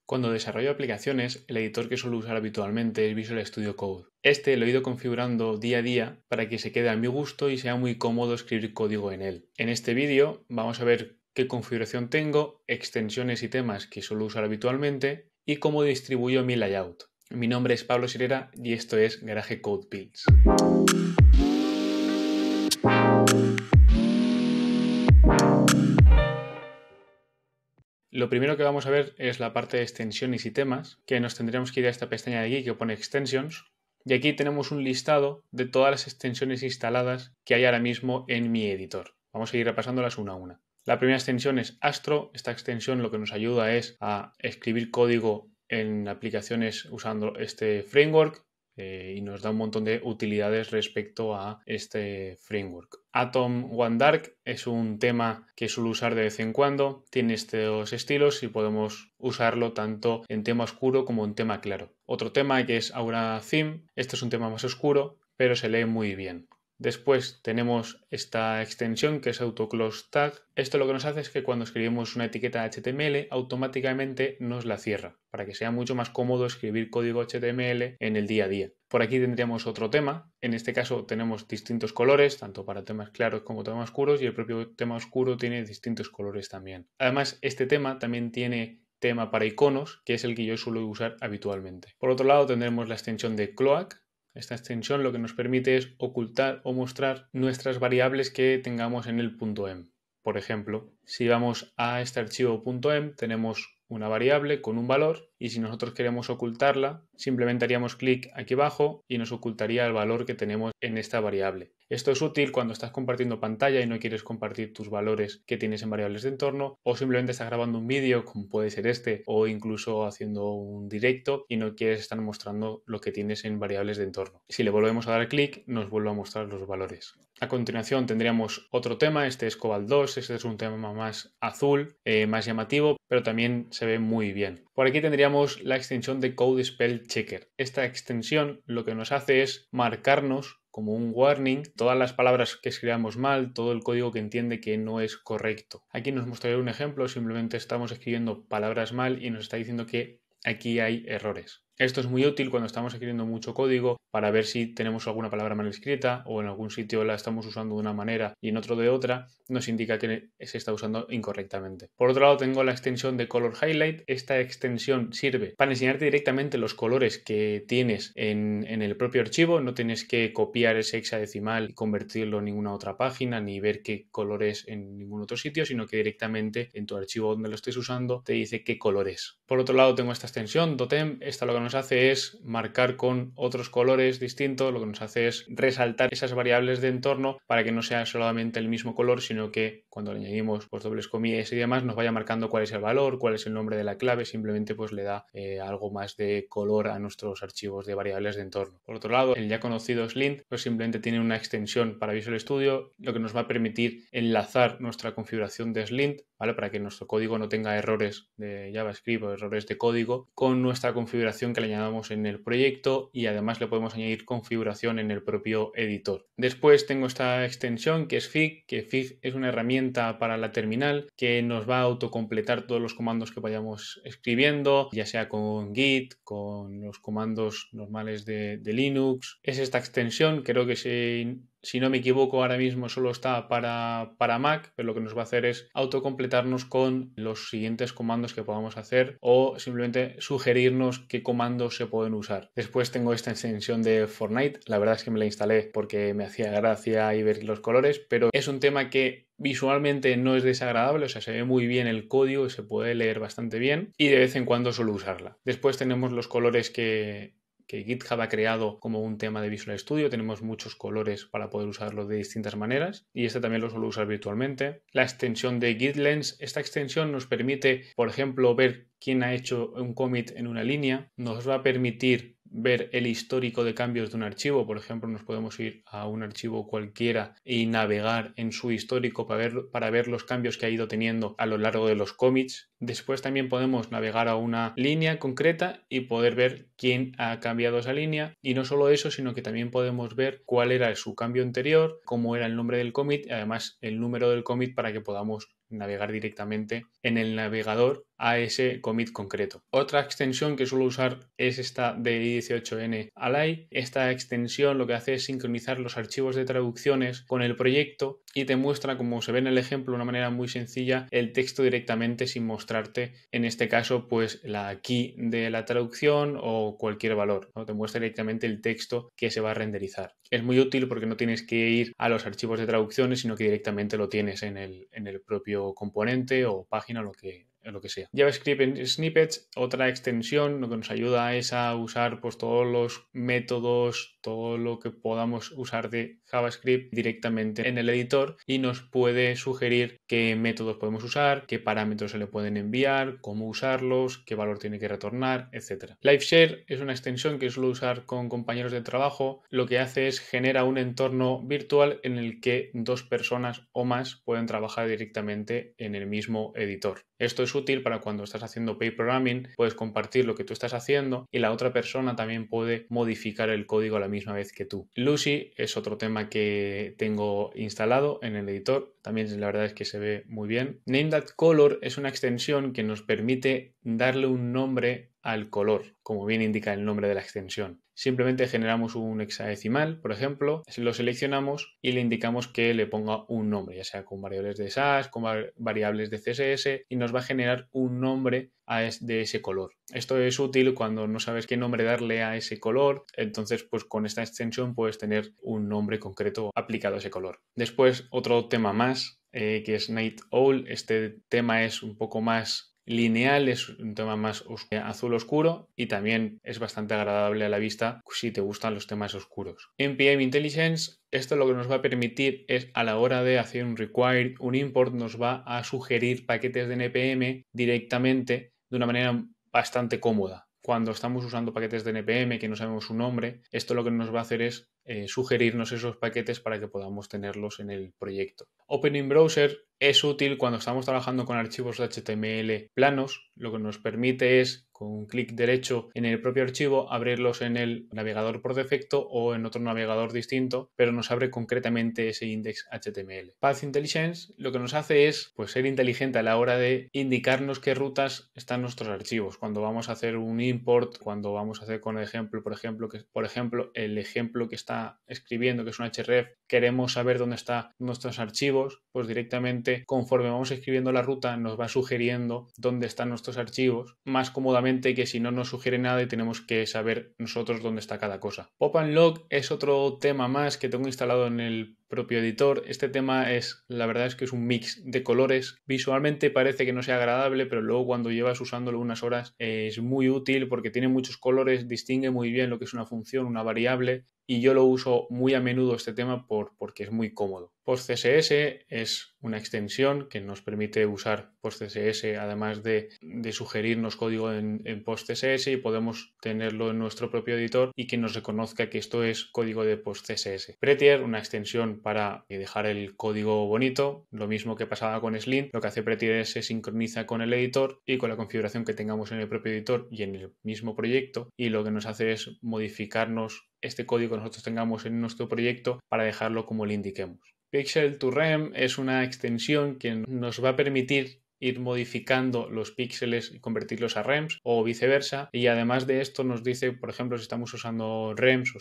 Cuando desarrollo aplicaciones, el editor que suelo usar habitualmente es Visual Studio Code. Este lo he ido configurando día a día para que se quede a mi gusto y sea muy cómodo escribir código en él. En este vídeo vamos a ver qué configuración tengo, extensiones y temas que suelo usar habitualmente y cómo distribuyo mi layout. Mi nombre es Pablo Sirera y esto es Garage Code Builds. Lo primero que vamos a ver es la parte de extensiones y temas, que nos tendremos que ir a esta pestaña de aquí que pone Extensions. Y aquí tenemos un listado de todas las extensiones instaladas que hay ahora mismo en mi editor. Vamos a ir repasándolas una a una. La primera extensión es Astro. Esta extensión lo que nos ayuda es a escribir código en aplicaciones usando este framework y nos da un montón de utilidades respecto a este framework. Atom One Dark es un tema que suelo usar de vez en cuando. Tiene estos estilos y podemos usarlo tanto en tema oscuro como en tema claro. Otro tema que es Aura Theme. Este es un tema más oscuro, pero se lee muy bien. Después tenemos esta extensión que es AutoClose Tag. Esto lo que nos hace es que cuando escribimos una etiqueta HTML automáticamente nos la cierra, para que sea mucho más cómodo escribir código HTML en el día a día. Por aquí tendríamos otro tema. En este caso tenemos distintos colores, tanto para temas claros como temas oscuros, y el propio tema oscuro tiene distintos colores también. Además, este tema también tiene tema para iconos, que es el que yo suelo usar habitualmente. Por otro lado tendremos la extensión de Cloak. Esta extensión lo que nos permite es ocultar o mostrar nuestras variables que tengamos en el .m. Por ejemplo, si vamos a este archivo .m, tenemos una variable con un valor y si nosotros queremos ocultarla, simplemente haríamos clic aquí abajo y nos ocultaría el valor que tenemos en esta variable. Esto es útil cuando estás compartiendo pantalla y no quieres compartir tus valores que tienes en variables de entorno, o simplemente estás grabando un vídeo, como puede ser este, o incluso haciendo un directo y no quieres estar mostrando lo que tienes en variables de entorno. Si le volvemos a dar clic, nos vuelve a mostrar los valores. A continuación tendríamos otro tema, este es Cobalt 2, este es un tema más azul, más llamativo, pero también se ve muy bien. Por aquí tendríamos la extensión de Code Spell Checker. Esta extensión lo que nos hace es marcarnos como un warning todas las palabras que escribamos mal, todo el código que entiende que no es correcto. Aquí nos mostraré un ejemplo, simplemente estamos escribiendo palabras mal y nos está diciendo que aquí hay errores. Esto es muy útil cuando estamos escribiendo mucho código para ver si tenemos alguna palabra mal escrita o en algún sitio la estamos usando de una manera y en otro de otra, nos indica que se está usando incorrectamente. Por otro lado tengo la extensión de Color Highlight. Esta extensión sirve para enseñarte directamente los colores que tienes en el propio archivo. No tienes que copiar ese hexadecimal y convertirlo en ninguna otra página ni ver qué color es en ningún otro sitio, sino que directamente en tu archivo donde lo estés usando te dice qué color es. Por otro lado tengo esta extensión Totem. Esta lo que nos hace es marcar con otros colores distintos, lo que nos hace es resaltar esas variables de entorno para que no sea solamente el mismo color, sino que cuando le añadimos pues dobles comillas y demás nos vaya marcando cuál es el valor, cuál es el nombre de la clave, simplemente pues le da algo más de color a nuestros archivos de variables de entorno. Por otro lado, el ya conocido Slint pues simplemente tiene una extensión para Visual Studio, lo que nos va a permitir enlazar nuestra configuración de Slint, ¿vale? Para que nuestro código no tenga errores de JavaScript o errores de código con nuestra configuración que le añadamos en el proyecto, y además le podemos añadir configuración en el propio editor. Después tengo esta extensión que es Fig, que Fig es una herramienta para la terminal que nos va a autocompletar todos los comandos que vayamos escribiendo, ya sea con Git, con los comandos normales de Linux. Es esta extensión, creo que si no me equivoco, ahora mismo solo está para Mac, pero lo que nos va a hacer es autocompletarnos con los siguientes comandos que podamos hacer o simplemente sugerirnos qué comandos se pueden usar. Después tengo esta extensión de Fortnite. La verdad es que me la instalé porque me hacía gracia ahí ver los colores, pero es un tema que visualmente no es desagradable, o sea, se ve muy bien el código y se puede leer bastante bien, y de vez en cuando suelo usarla. Después tenemos los colores que GitHub ha creado como un tema de Visual Studio. Tenemos muchos colores para poder usarlo de distintas maneras y este también lo suelo usar virtualmente. La extensión de Git Lens, esta extensión nos permite, por ejemplo, ver quién ha hecho un commit en una línea. Nos va a permitir ver el histórico de cambios de un archivo. Por ejemplo, nos podemos ir a un archivo cualquiera y navegar en su histórico para ver los cambios que ha ido teniendo a lo largo de los commits. Después también podemos navegar a una línea concreta y poder ver quién ha cambiado esa línea, y no solo eso, sino que también podemos ver cuál era su cambio anterior, cómo era el nombre del commit y además el número del commit para que podamos navegar directamente en el navegador a ese commit concreto. Otra extensión que suelo usar es esta de i18n Ally. Esta extensión lo que hace es sincronizar los archivos de traducciones con el proyecto y te muestra, como se ve en el ejemplo, de una manera muy sencilla, el texto directamente sin mostrarte, en este caso, pues la key de la traducción o cualquier valor, ¿no? Te muestra directamente el texto que se va a renderizar. Es muy útil porque no tienes que ir a los archivos de traducciones, sino que directamente lo tienes en el propio componente o página, lo que sea. JavaScript en Snippets, otra extensión, lo que nos ayuda es a usar pues todos los métodos, todo lo que podamos usar de JavaScript directamente en el editor y nos puede sugerir qué métodos podemos usar, qué parámetros se le pueden enviar, cómo usarlos, qué valor tiene que retornar, etc. LiveShare es una extensión que suelo usar con compañeros de trabajo. Lo que hace es genera un entorno virtual en el que dos personas o más pueden trabajar directamente en el mismo editor. Esto es útil para cuando estás haciendo pair programming, puedes compartir lo que tú estás haciendo y la otra persona también puede modificar el código a la misma vez que tú. Lucy es otro tema que tengo instalado en el editor, también la verdad es que se ve muy bien. Name.color es una extensión que nos permite darle un nombre al color, como bien indica el nombre de la extensión. Simplemente generamos un hexadecimal, por ejemplo, lo seleccionamos y le indicamos que le ponga un nombre, ya sea con variables de SAS, con variables de CSS, y nos va a generar un nombre de ese color. Esto es útil cuando no sabes qué nombre darle a ese color, entonces pues con esta extensión puedes tener un nombre concreto aplicado a ese color. Después otro tema más, que es Night Owl. Este tema es un poco más lineal, es un tema más azul oscuro y también es bastante agradable a la vista si te gustan los temas oscuros. NPM Intelligence, esto lo que nos va a permitir es, a la hora de hacer un require, un import, nos va a sugerir paquetes de NPM directamente de una manera bastante cómoda. Cuando estamos usando paquetes de NPM que no sabemos su nombre, esto lo que nos va a hacer es sugerirnos esos paquetes para que podamos tenerlos en el proyecto. Opening Browser es útil cuando estamos trabajando con archivos de HTML planos. Lo que nos permite es, con un clic derecho en el propio archivo, abrirlos en el navegador por defecto o en otro navegador distinto, pero nos abre concretamente ese index HTML. Path Intelligence lo que nos hace es pues, ser inteligente a la hora de indicarnos qué rutas están nuestros archivos. Cuando vamos a hacer un import, cuando vamos a hacer con el ejemplo, por ejemplo, el ejemplo que está escribiendo, que es un href, queremos saber dónde están nuestros archivos, pues directamente conforme vamos escribiendo la ruta nos va sugiriendo dónde están nuestros archivos, más cómodamente que si no nos sugiere nada y tenemos que saber nosotros dónde está cada cosa. Pop and Lock es otro tema más que tengo instalado en el propio editor. Este tema la verdad es que es un mix de colores. Visualmente parece que no sea agradable, pero luego cuando llevas usándolo unas horas es muy útil porque tiene muchos colores, distingue muy bien lo que es una función, una variable, y yo lo uso muy a menudo este tema porque es muy cómodo. PostCSS es una extensión que nos permite usar PostCSS además de sugerirnos código en PostCSS, y podemos tenerlo en nuestro propio editor y que nos reconozca que esto es código de PostCSS. Prettier, una extensión para dejar el código bonito, lo mismo que pasaba con Slim. Lo que hace Prettier es se sincroniza con el editor y con la configuración que tengamos en el propio editor y en el mismo proyecto, y lo que nos hace es modificarnos este código que nosotros tengamos en nuestro proyecto para dejarlo como le indiquemos. Pixel to Rem es una extensión que nos va a permitir ir modificando los píxeles y convertirlos a rems o viceversa, y además de esto nos dice, por ejemplo, si estamos usando rems o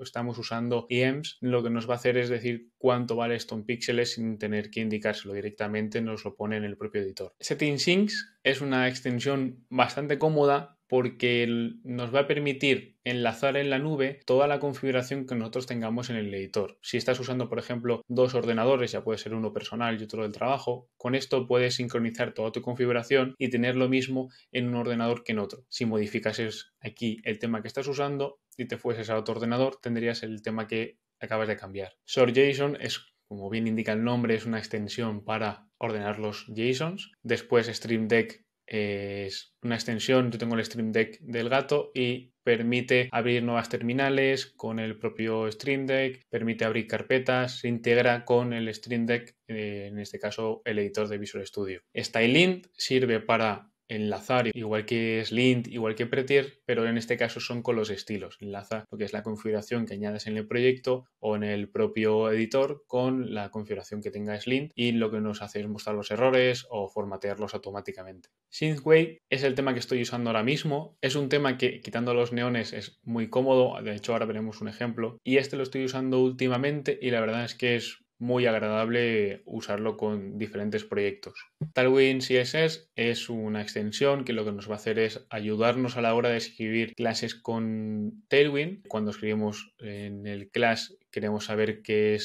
estamos usando EMs, lo que nos va a hacer es decir cuánto vale esto en píxeles sin tener que indicárselo directamente, nos lo pone en el propio editor. Settings es una extensión bastante cómoda porque nos va a permitir enlazar en la nube toda la configuración que nosotros tengamos en el editor. Si estás usando, por ejemplo, dos ordenadores, ya puede ser uno personal y otro del trabajo, con esto puedes sincronizar toda tu configuración y tener lo mismo en un ordenador que en otro. Si modificases aquí el tema que estás usando y te fueses a otro ordenador, tendrías el tema que acabas de cambiar. SortJSON es, como bien indica el nombre, es una extensión para ordenar los JSONs. Después Stream Deck es una extensión, yo tengo el Stream Deck del gato y permite abrir nuevas terminales con el propio Stream Deck, permite abrir carpetas, se integra con el Stream Deck, en este caso el editor de Visual Studio. Stylint sirve para enlazar, igual que Slint, igual que Prettier, pero en este caso son con los estilos. Enlaza lo que es la configuración que añades en el proyecto o en el propio editor con la configuración que tenga Slint, y lo que nos hace es mostrar los errores o formatearlos automáticamente. Synthwave es el tema que estoy usando ahora mismo. Es un tema que, quitando los neones, es muy cómodo. De hecho, ahora veremos un ejemplo. Y este lo estoy usando últimamente y la verdad es que es muy agradable usarlo con diferentes proyectos. Tailwind CSS es una extensión que lo que nos va a hacer es ayudarnos a la hora de escribir clases con Tailwind. Cuando escribimos en el class queremos saber qué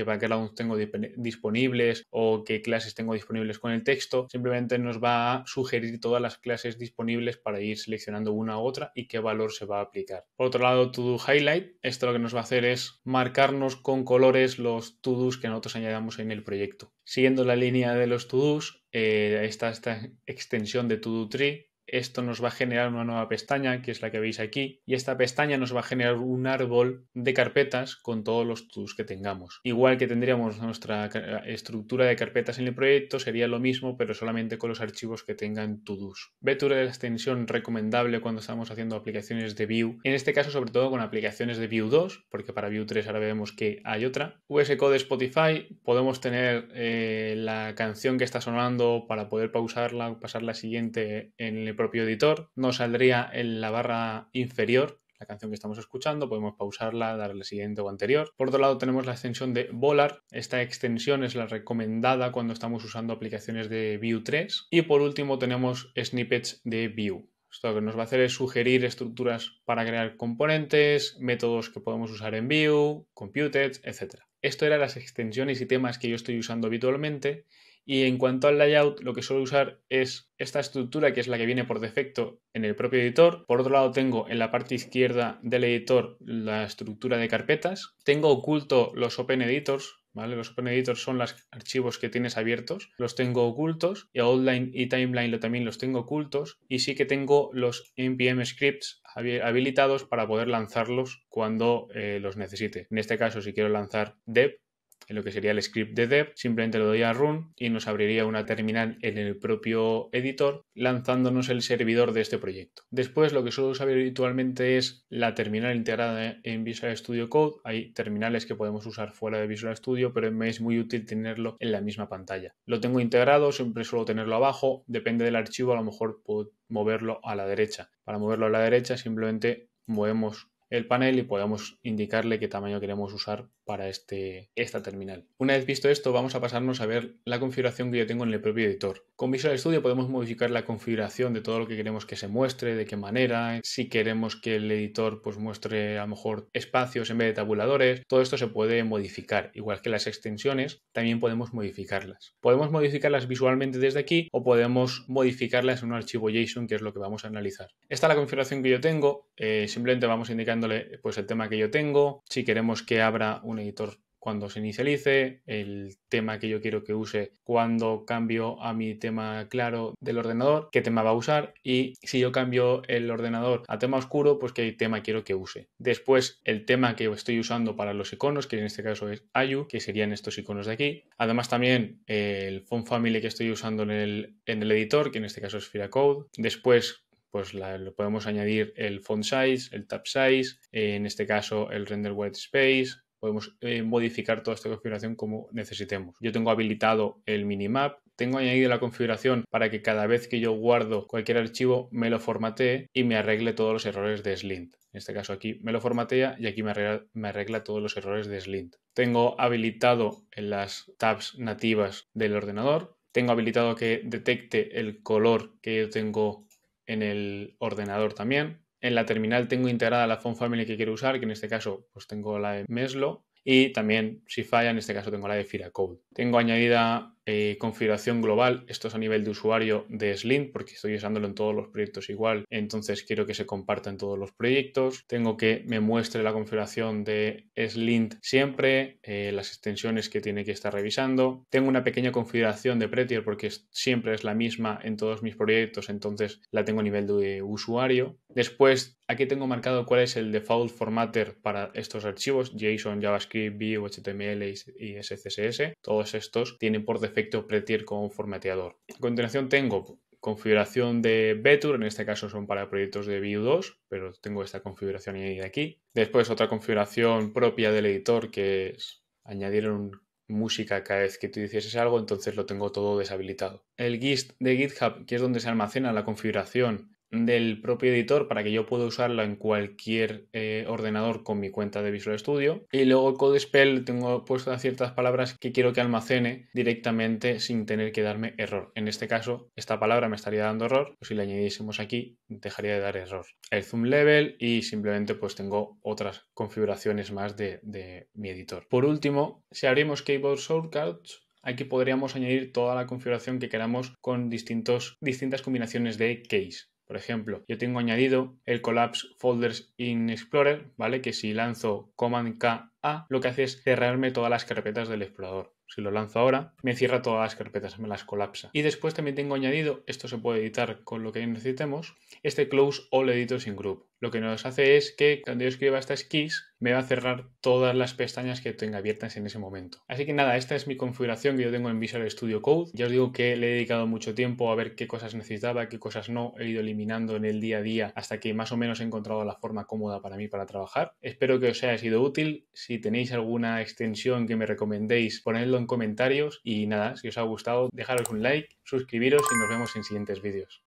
backgrounds tengo disponibles o qué clases tengo disponibles con el texto. Simplemente nos va a sugerir todas las clases disponibles para ir seleccionando una u otra y qué valor se va a aplicar. Por otro lado, To-Do Highlight. Esto lo que nos va a hacer es marcarnos con colores los to-dos que nosotros añadamos en el proyecto. Siguiendo la línea de los to-dos, esta extensión de To-Do Tree. Esto nos va a generar una nueva pestaña, que es la que veis aquí, y esta pestaña nos va a generar un árbol de carpetas con todos los to-dos que tengamos. Igual que tendríamos nuestra estructura de carpetas en el proyecto, sería lo mismo, pero solamente con los archivos que tengan to-dos. Vector es la extensión recomendable cuando estamos haciendo aplicaciones de Vue, en este caso sobre todo con aplicaciones de Vue 2, porque para Vue 3 ahora vemos que hay otra. VS Code Spotify, podemos tener la canción que está sonando para poder pausarla, pasar la siguiente en el propio editor. Nos saldría en la barra inferior la canción que estamos escuchando, podemos pausarla, darle siguiente o anterior. Por otro lado tenemos la extensión de Volar. Esta extensión es la recomendada cuando estamos usando aplicaciones de Vue 3. Y por último tenemos snippets de Vue. Esto lo que nos va a hacer es sugerir estructuras para crear componentes, métodos que podemos usar en Vue, Computed, etc. Esto eran las extensiones y temas que yo estoy usando habitualmente. Y en cuanto al layout, lo que suelo usar es esta estructura, que es la que viene por defecto en el propio editor. Por otro lado, tengo en la parte izquierda del editor la estructura de carpetas. Tengo oculto los Open Editors, ¿vale? Los Open Editors son los archivos que tienes abiertos. Los tengo ocultos. Y Outline y Timeline también los tengo ocultos. Y sí que tengo los npm scripts habilitados para poder lanzarlos cuando los necesite. En este caso, si quiero lanzar dev, en lo que sería el script de dev, simplemente lo doy a run y nos abriría una terminal en el propio editor lanzándonos el servidor de este proyecto. Después lo que suelo usar habitualmente es la terminal integrada en Visual Studio Code. Hay terminales que podemos usar fuera de Visual Studio, pero me es muy útil tenerlo en la misma pantalla. Lo tengo integrado, siempre suelo tenerlo abajo, depende del archivo, a lo mejor puedo moverlo a la derecha. Para moverlo a la derecha simplemente movemos el panel y podemos indicarle qué tamaño queremos usar para esta terminal. Una vez visto esto, vamos a pasarnos a ver la configuración que yo tengo en el propio editor. Con Visual Studio podemos modificar la configuración de todo lo que queremos que se muestre, de qué manera, si queremos que el editor pues muestre a lo mejor espacios en vez de tabuladores. Todo esto se puede modificar, igual que las extensiones, también podemos modificarlas. Podemos modificarlas visualmente desde aquí o podemos modificarlas en un archivo JSON, que es lo que vamos a analizar. Esta es la configuración que yo tengo. Simplemente vamos indicándole pues el tema que yo tengo, si queremos que abra un editor cuando se inicialice, el tema que yo quiero que use cuando cambio a mi tema claro del ordenador, qué tema va a usar, y si yo cambio el ordenador a tema oscuro, pues qué tema quiero que use. Después el tema que estoy usando para los iconos, que en este caso es Ayu, que serían estos iconos de aquí. Además también el font family que estoy usando en el editor, que en este caso es Firacode. Después pues lo podemos añadir el font size, el tab size, en este caso el render white space. Podemos modificar toda esta configuración como necesitemos. Yo tengo habilitado el minimap, tengo añadido la configuración para que cada vez que yo guardo cualquier archivo me lo formatee y me arregle todos los errores de Slint. En este caso aquí me lo formatea y aquí me arregla todos los errores de Slint. Tengo habilitado en las tabs nativas del ordenador. Tengo habilitado que detecte el color que yo tengo en el ordenador también. En la terminal tengo integrada la font family que quiero usar, que en este caso pues tengo la de Meslo, y también si falla en este caso tengo la de Firacode. Tengo añadida configuración global, esto es a nivel de usuario de Slint porque estoy usándolo en todos los proyectos igual, entonces quiero que se comparta en todos los proyectos. Tengo que me muestre la configuración de Slint siempre, las extensiones que tiene que estar revisando. Tengo una pequeña configuración de Prettier porque siempre es la misma en todos mis proyectos, entonces la tengo a nivel de usuario. Después aquí tengo marcado cuál es el default formatter para estos archivos, JSON, JavaScript, Vue, HTML y SCSS. Todos estos tienen por defecto Prettier como formateador. A continuación tengo configuración de Betur, en este caso son para proyectos de Vue 2, pero tengo esta configuración añadida aquí. Después otra configuración propia del editor que es añadir música cada vez que tú hicieses algo, entonces lo tengo todo deshabilitado. El gist de GitHub, que es donde se almacena la configuración del propio editor para que yo pueda usarlo en cualquier ordenador con mi cuenta de Visual Studio. Y luego CodeSpell tengo puesto ciertas palabras que quiero que almacene directamente sin tener que darme error. En este caso, esta palabra me estaría dando error, pues si la añadiésemos aquí, dejaría de dar error. El zoom level y simplemente pues tengo otras configuraciones más de mi editor. Por último, si abrimos Keyboard Shortcuts, aquí podríamos añadir toda la configuración que queramos con distintas combinaciones de keys. Por ejemplo, yo tengo añadido el Collapse Folders in Explorer, ¿vale? Que si lanzo Command K A, lo que hace es cerrarme todas las carpetas del explorador. Si lo lanzo ahora, me cierra todas las carpetas, me las colapsa. Y después también tengo añadido, esto se puede editar con lo que necesitemos, este Close All Editors in Group. Lo que nos hace es que cuando yo escriba estas keys, me va a cerrar todas las pestañas que tenga abiertas en ese momento. Así que nada, esta es mi configuración que yo tengo en Visual Studio Code. Ya os digo que le he dedicado mucho tiempo a ver qué cosas necesitaba, qué cosas no. He ido eliminando en el día a día hasta que más o menos he encontrado la forma cómoda para mí para trabajar. Espero que os haya sido útil. Si tenéis alguna extensión que me recomendéis, ponedlo en comentarios. Y nada, si os ha gustado, dejaros un like, suscribiros y nos vemos en siguientes vídeos.